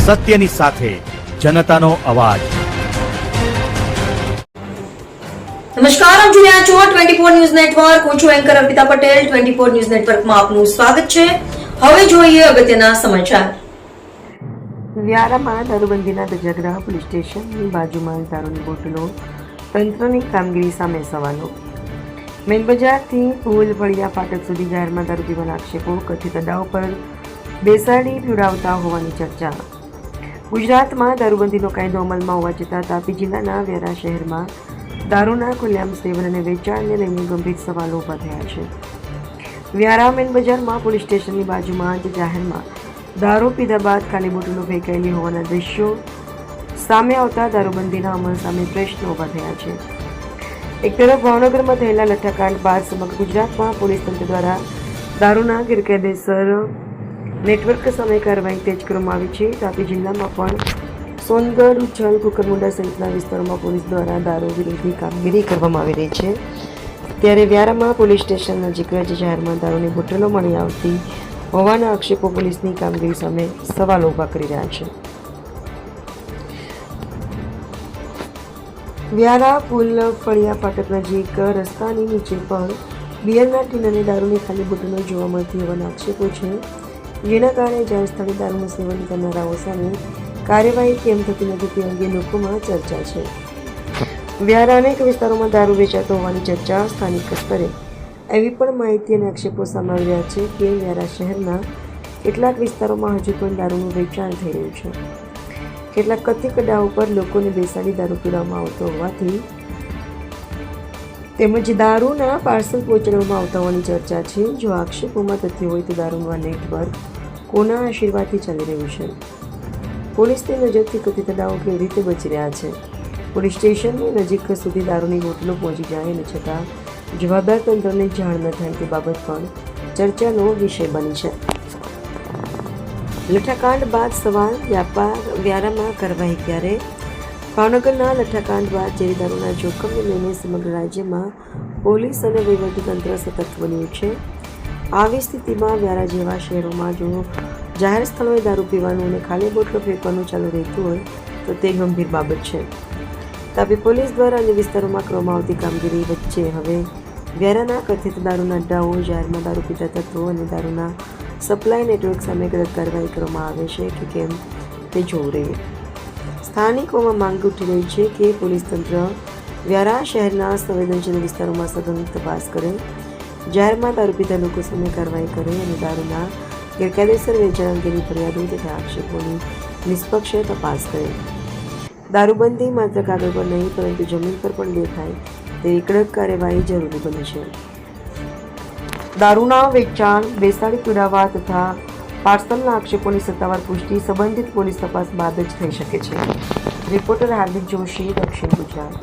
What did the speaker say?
સત્યની સાથે જનતાનો અવાજ। નમસ્કાર, આપ જોઈ રહ્યા છો 24 ન્યૂઝ નેટવર્ક। હું છું એન્કર અર્પિતા પટેલ। 24 ન્યૂઝ નેટવર્કમાં આપનું સ્વાગત છે। હવે જોઈએ અગત્યના સમાચાર। વ્યારામાં દારૂબંધીના ધજાગરા, પોલીસ સ્ટેશનની બાજુમાં દારૂની બોટલો, તંત્રની કામગીરી સામે સવાલો। મેઇન બજારથી પુલ ફળિયા ફાટક સુધી જાહેરમાં દારૂ પીવાના આક્ષેપો, કથિત અદાઓ પર બેસાડી પીવડાવતા હોવાની ચર્ચા। ગુજરાતમાં દારૂબંધીનો કાયદો અમલમાં હોવા છતાં તાપી જિલ્લાના વ્યારા શહેરમાં દારૂના ખુલ્લેઆમ સેવન અને વેચાણને લઈને ગંભીર સવાલો ઊભા થયા છે। વ્યારા મેઇન બજારમાં પોલીસ સ્ટેશનની બાજુમાં જ જાહેરમાં દારૂ પીધા બાદ ખાલી બોટલો ફેંકાયેલી હોવાના દ્રશ્યો સામે આવતા દારૂબંધીના અમલ સામે પ્રશ્નો ઊભા થયા છે। એક તરફ ભાવનગરમાં થયેલા લઠ્ઠાકાંડ બાદ સમગ્ર ગુજરાતમાં પોલીસ તંત્ર દ્વારા દારૂના ગેરકાયદેસર નેટવર્ક સામે કાર્યવાહી તેજ કરવામાં આવી છે। તાપી જિલ્લામાં પણ સોનગઢ, ઉચ્છલ, કુકરમુંડા સહિતના વિસ્તારોમાં પોલીસ દ્વારા દારૂ વિરોધી કામગીરી કરવામાં આવી રહી છે। ત્યારે વ્યારામાં પોલીસ સ્ટેશન નજીક જ જાહેરમાં દારૂની બોટલો મળી આવતી હોવાના આક્ષેપો પોલીસની કામગીરી સામે સવાલો ઊભા કરી રહ્યા છે। વ્યારા પુલ ફળિયા ફાટક નજીક રસ્તાની નીચે પણ બિયરના ટીન અને દારૂની ખાલી બોટલો જોવા મળતી હોવાના આક્ષેપો છે, જેના કારણે જાહેર સ્થળે દારૂનું સેવન કરનારાઓ સામે કાર્યવાહી કેમ થતી નથી તે અંગે લોકોમાં ચર્ચા છે। વ્યારા અનેક વિસ્તારોમાં દારૂ વેચાતો હોવાની ચર્ચા સ્થાનિક સ્તરે એવી પણ માહિતી અને આક્ષેપો સામે આવી રહ્યા છે કે વ્યારા શહેરના કેટલાક વિસ્તારોમાં હજુ પણ દારૂનું વેચાણ થઈ રહ્યું છે। કેટલાક કથિત અડાઓ પર લોકોને બેસાડી દારૂ પીવામાં આવતો હોવાથી તેમજ દારૂના પાર્સલ પહોંચાડવામાં આવતા હોવાની ચર્ચા છે। જો આક્ષેપોમાં તથ્ય હોય તો દારૂનું આ નેટવર્ક કોના આશીર્વાદથી ચાલી રહ્યું છે? પોલીસની નજરથી કથિત અડાઓ કેવી રીતે બચી રહ્યા છે? પોલીસ સ્ટેશનની નજીક સુધી દારૂની બોટલો પહોંચી જાય અને છતાં જવાબદાર તંત્રને જાણ ન થાય તે બાબત પણ ચર્ચાનો વિષય બની છે। લઠ્ઠાકાંડ બાદ સવાલ, વ્યારામાં કાર્યવાહી ક્યારે? ભાવનગરના લઠ્ઠાકાંડ બાદ ઝેરી દારૂના જોખમને લઈને સમગ્ર રાજ્યમાં પોલીસ અને વહીવટીતંત્ર સતર્ક બન્યું છે। આવી સ્થિતિમાં વ્યારા જેવા શહેરોમાં જો જાહેર સ્થળોએ દારૂ પીવાનું અને ખાલી બોટલો ફેંકવાનું ચાલુ રહેતું હોય તો તે ગંભીર બાબત છે। તાપી પોલીસ દ્વારા અન્ય વિસ્તારોમાં કરવામાં આવતી કામગીરી વચ્ચે હવે વ્યારાના કથિત દારૂના અડ્ડાઓ, જાહેરમાં દારૂ પીતા તત્વો અને દારૂના સપ્લાય નેટવર્ક સામે કડક કાર્યવાહી કરવામાં આવે છે કે કેમ તે જોવું રહ્યું। સ્થાનિકોમાં માંગ ઉઠી રહી છે કે પોલીસ તંત્ર વ્યારા શહેરના સંવેદનશીલ વિસ્તારોમાં સઘન તપાસ કરે, જાહેરમાં દારૂ પીતા લોકો સામે કાર્યવાહી કરે અને દારૂના ગેરકાયદેસર વેચાણ અંગેની ફરિયાદો તથા આક્ષેપોની નિષ્પક્ષ તપાસ કરે। દારૂબંધી માત્ર કાગળ પર નહીં પરંતુ જમીન પર પણ દેખાય તેવી કડક કાર્યવાહી જરૂરી બની છે। દારૂના વેચાણ, બેસાડી પીવડાવવા તથા પાર્સલના આક્ષેપોની સત્તાવાર પુષ્ટિ સંબંધિત પોલીસ તપાસ બાદ જ થઈ શકે છે। રિપોર્ટર હાર્દિક જોશી, દક્ષિણ ગુજરાત।